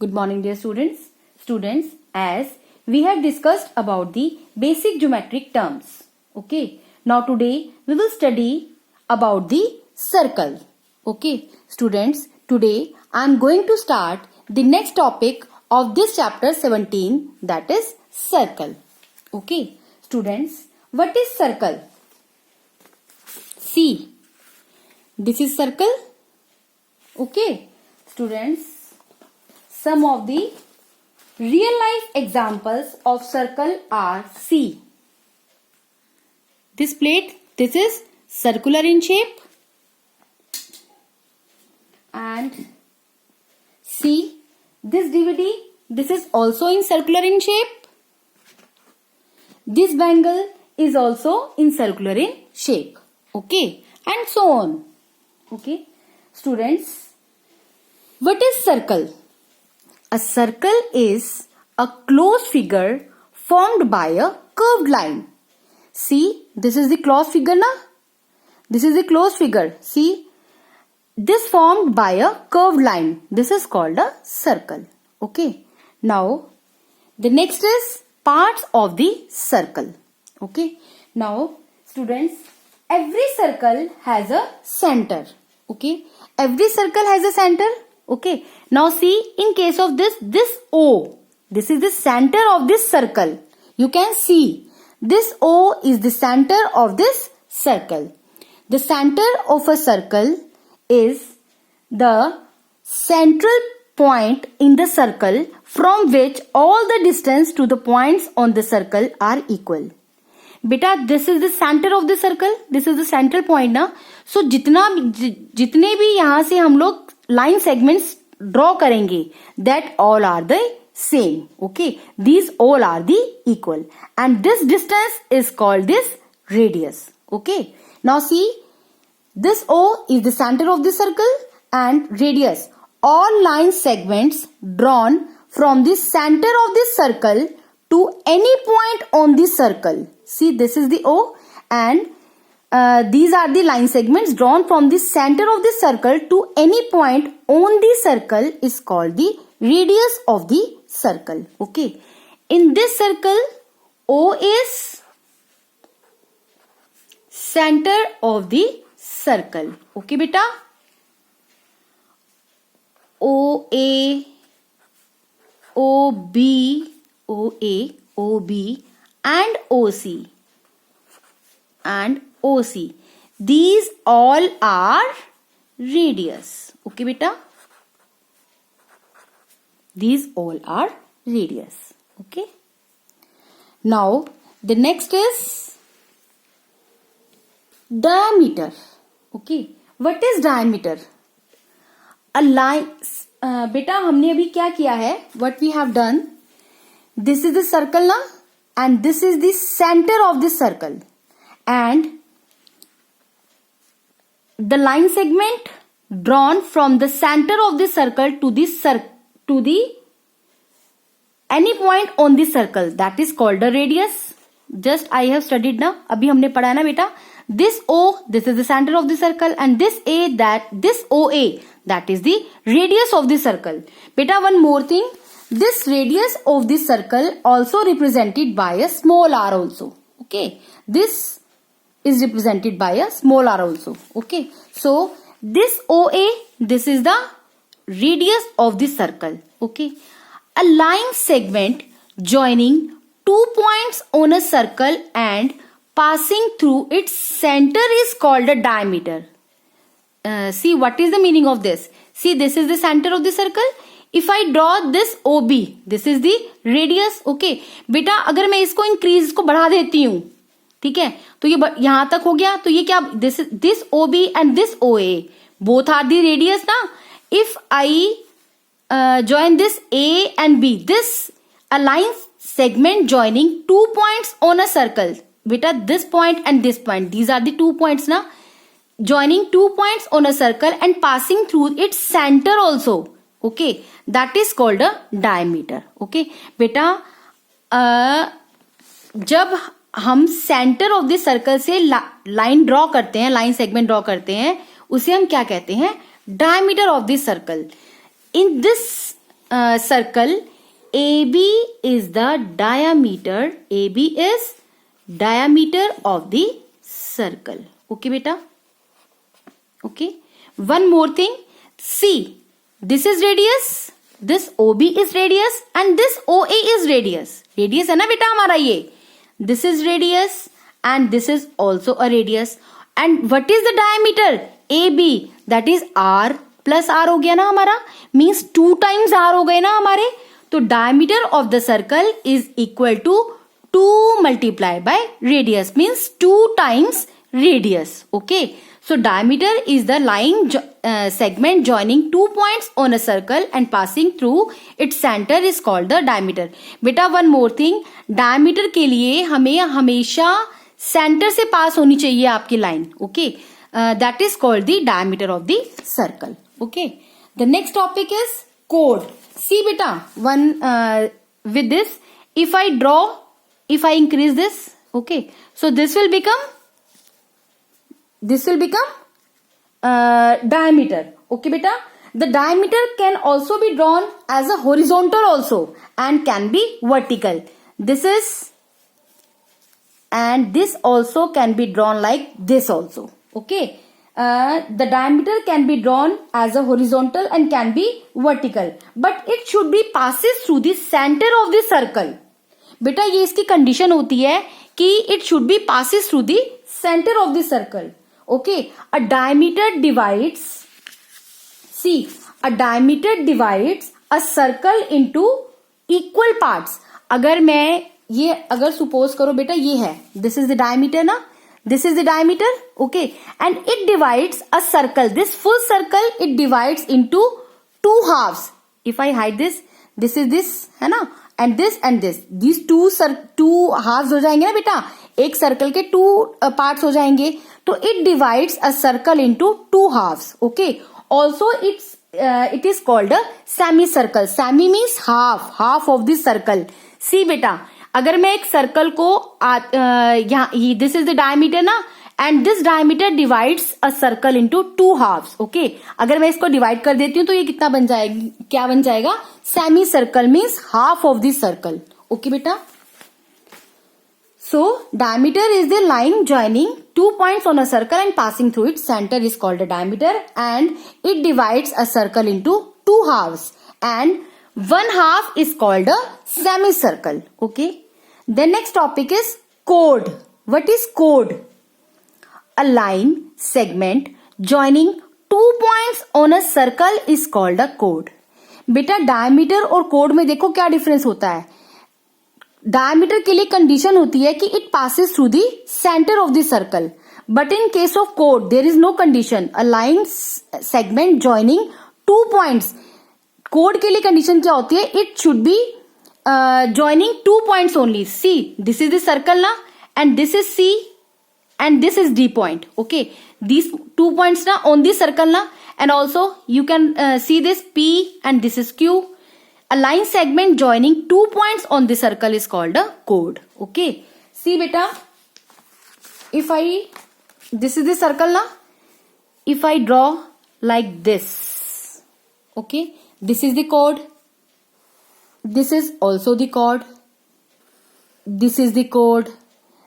Good morning, dear students. Students, as we have discussed about the basic geometric terms. Okay. Now today we will study about the circle. Okay. Students, today I am going to start the next topic of this chapter 17, that is circle. Okay. Students, what is circle? See, this is circle. Okay. Students, some of the real life examples of circle are see. This plate, this is circular in shape. And see, this DVD, this is also in circular in shape. This bangle is also in circular in shape. Okay. And so on. Okay. Students, what is circle? A circle is a closed figure formed by a curved line. See, this is the closed figure, na? This is the closed figure. See, this formed by a curved line. This is called a circle. Okay. Now, the next is parts of the circle. Okay. Now, students, every circle has a center. Okay. Every circle has a center. Okay. Now see, in case of this O, this is the center of this circle. You can see this O is the center of this circle. The center of a circle is the central point in the circle from which all the distance to the points on the circle are equal. बेटा this is the centre of the circle, this is the central point ना. So जितने भी यहां से हम लोग line segments draw करेंगे that all are the same. Okay, these all are the equal and this distance is called this radius. Okay, now see this O is the center of the circle and radius. All line segments drawn from the center of this circle to any point on this circle. See, this is the O and these are the line segments drawn from the center of the circle to any point on the circle is called the radius of the circle. Okay. In this circle, O is center of the circle. Okay, beta. OA, OB, OA, OB and OC and OC. These all are radius. Okay, beta. These all are radius. Okay. Now the next is diameter. Okay. What is diameter? A line. बेटा हमने अभी क्या किया है? What we have done? This is the circle ना, and this is the center of the circle, and the line segment drawn from the center of the circle to the any point on the circle, that is called a radius. Just I have studied ना, अभी हमने पढ़ा ना बेटा. This O, this is the center of the circle, and this OA, that is the radius of the circle. Beta, one more thing. This radius of the circle also represented by a small r also. Okay. This is represented by a small r also. Okay. So, this OA, this is the radius of the circle. Okay. A line segment joining two points on a circle and passing through its center is called a diameter. See, what is the meaning of this? See, this is the center of the circle. If I draw this OB, this is the radius. Okay, बेटा अगर मैं इसको increase को बढ़ा देती हूँ, ठीक है, तो ये यहां तक हो गया. तो ये क्या, this OB and this OA both are the radius ना. If I join this A and B, this a line segment joining two points on a circle. बेटा this point and this point, these are the 2 points ना, joining 2 points on a circle and passing through its center also. Okay, that is called a diameter. Okay, बेटा जब हम centre of the circle से line draw करते हैं, line segment draw करते हैं, उसे हम क्या कहते हैं? Diameter of the circle. In this circle, AB is the diameter. AB is diameter of the circle. Okay, beta. Okay. One more thing. See, this is radius, this OB is radius, and this OA is radius. Radius है ना बेटा हमारा ये. This is radius and this is also a radius. And what is the diameter? AB, that is R plus R हो गया ना हमारा. Means 2 times R हो गए ना हमारे. तो diameter of the circle is equal to 2 multiplied by radius. Means 2 times radius. Okay. So diameter is the line segment joining 2 points on a circle and passing through its center is called the diameter. बेटा one more thing, diameter के लिए हमें हमेशा center से pass होनी चाहिए आपकी line. Okay, that is called the diameter of the circle. Okay, the next topic is chord. See बेटा, one with this, if I increase this, okay, so this will become diameter. Okay beta, the diameter can also be drawn as a horizontal also and can be vertical. This is, and this also can be drawn like this also. Okay, the diameter can be drawn as a horizontal and can be vertical, but it should be passes through the center of the circle. बेटा ये इसकी condition होती है कि it should be passes through the center of the circle. Okay, a diameter divides a circle into equal parts. अगर suppose करो बेटा ये है, this is the diameter ना, this is the diameter. Okay, and it divides a circle, this full circle it divides into 2 halves. If I hide this, this is this है ना, and this, these two halves हो जाएंगे ना बेटा, एक circle के 2 parts हो जाएंगे. तो it divides a circle into 2 halves. Okay, also it is called a semicircle. Semi means half of the circle. See बेटा, अगर मैं एक सर्कल को यहाँ this is the diameter ना, and this diameter divides a circle into 2 halves. Okay, अगर मैं इसको divide कर देती हूँ तो ये कितना बन जाएगा, क्या बन जाएगा? Semicircle means half of the circle. Okay बेटा. So diameter is the line joining 2 points on a circle and passing through its center is called a diameter, and it divides a circle into 2 halves, and 1 half is called a semicircle. Okay. The next topic is chord. What is chord? A line segment joining 2 points on a circle is called a chord. बेटा diameter और chord में देखो क्या difference होता है. Diameter के लिए condition होती है कि it passes through the center of the circle, but in case of chord there is no condition. A line segment joining 2 points. Chord के लिए condition क्या होती है? It should be joining 2 points only. See, this is the circle ना, and this is C and this is D point. Okay, these 2 points na on this circle na, and also you can see this P and this is Q. A line segment joining 2 points on the circle is called a chord. Okay, see beta, if this is the circle na, if I draw like this, okay, this is the chord, this is also the chord, this is the chord,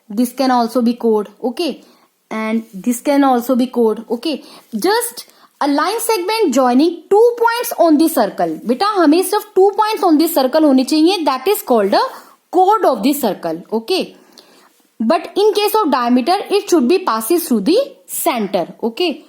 this can also be chord. Okay, and this can also be chord. Okay, just a line segment joining 2 points on the circle. बेटा हमें सिर्फ 2 points on the circle होने चाहिए, that is called a chord of the circle. Okay, but in case of diameter it should be passes through the center. Okay,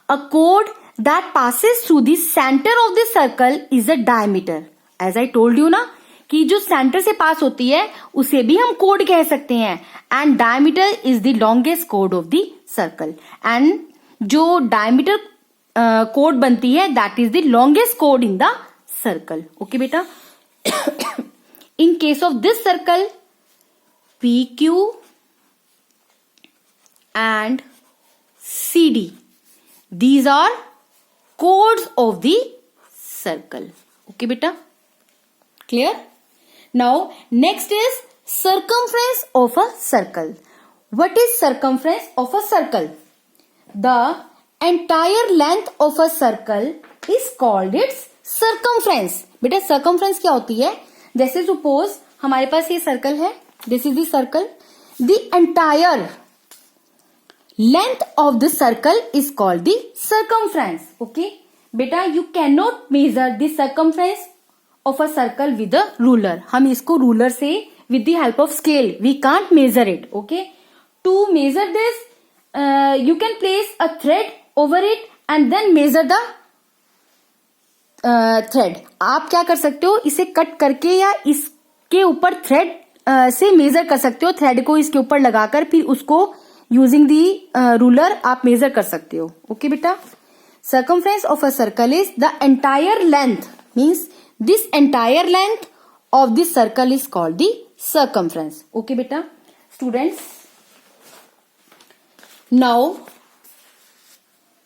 a chord that passes through the center of the circle is a diameter. As I told you ना कि जो centre से पास होती है उसे भी हम chord कह सकते हैं, and diameter is the longest chord of the circle, and जो diameter chord बनती है that is the longest chord in the circle. Okay बेटा, in case of this circle PQ and CD, these are chords of the circle. Okay बेटा, clear? Now next is circumference of a circle. What is circumference of a circle? The entire length of a circle is called its circumference. बेटा circumference क्या होती है? जैसे suppose हमारे पास ये circle है, this is the circle, the entire length of the circle is called the circumference. Okay, बेटा you cannot measure the circumference of a circle with a ruler. हम इसको ruler से with the help of scale we can't measure it. Okay, to measure this you can place a thread over it and then measure the thread. आप क्या कर सकते हो, इसे cut करके या इसके ऊपर थ्रेड से मेजर कर सकते हो. थ्रेड को इसके ऊपर लगाकर फिर उसको यूजिंग दी रूलर आप मेजर कर सकते हो. ओके बेटा, circumference of a circle is the entire length, means this entire length of this circle is called the circumference. Okay beta, students, now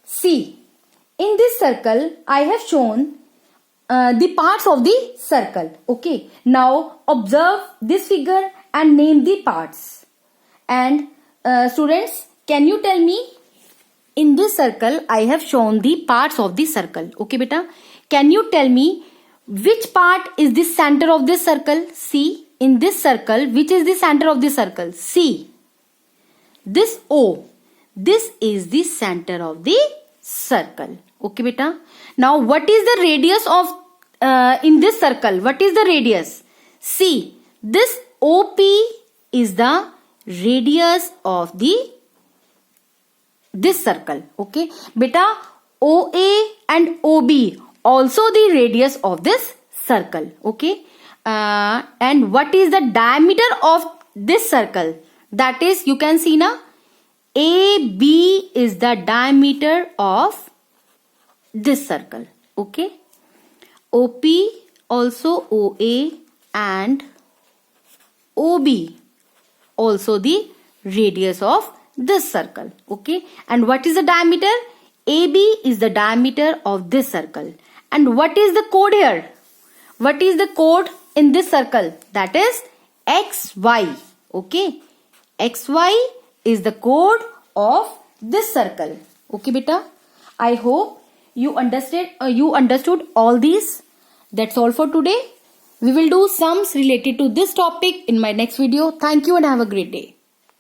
see, in this circle I have shown the parts of the circle. Okay, now observe this figure and name the parts. And students, can you tell me, in this circle I have shown the parts of the circle. Okay beta, can you tell me which part is the center of this circle? See, in this circle, which is the center of the circle? See, this O, this is the center of the circle. Okay beta, now what is the radius of in this circle? What is the radius? See, this OP is the radius of this circle. Okay beta, OA and OB also the radius of this circle. Okay, and what is the diameter of this circle? That is, you can see now, AB is the diameter of this circle. Okay, OP also OA and OB also the radius of this circle. Okay, and what is the diameter? AB is the diameter of this circle. And what is the code here? What is the code in this circle? That is XY. Okay, XY is the code of this circle. Okay beta, I hope you understood all these. That's all for today. We will do sums related to this topic in my next video. Thank you and have a great day.